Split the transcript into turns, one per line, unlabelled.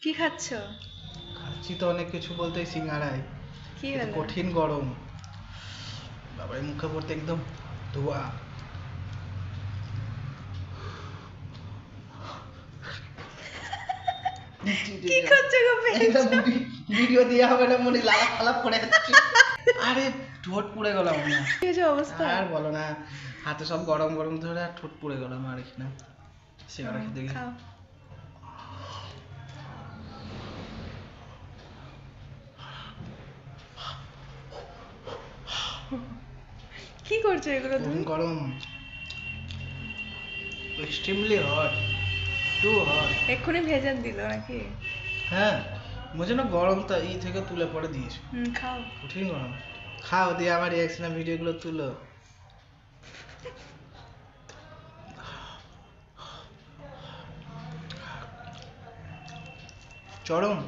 কি খাচ্ছ?
খাচ্ছি তো অনেক কিছু বলতে সিঙ্গারাই।
কি
কিন্তু
হলো?
কঠিন গরম, বাবারে মুখে পড়তে একদম ধোয়া।
কি করছো গো পেয়েছো?
ভিডিও দিয়ে হবে না, মনে লালা ফালা পড়ে যাচ্ছে। আরে ঠোঁট পুড়ে গেলাম না।
কি হয়েছে অবস্থা?
আর বলো না, হাতে সব গরম গরম ধরে আর ঠোঁট পুড়ে গেলাম আর কি না সিঙ্গারা খেতে গিয়ে।
খাও। কি করছো এগুলো তুমি?
গরম, এক্সট্রিমলি হট, টু হট।
এক্ষুনি ভেজান দিল নাকি?
হ্যাঁ, বুঝে না গরম তা থেকে তুলে পরে দিয়েছো।
খাও।
কঠিন গরম। খাও, দিয়ে আমার রিয়াকশনের ভিডিওগুলো তুলো। চরম।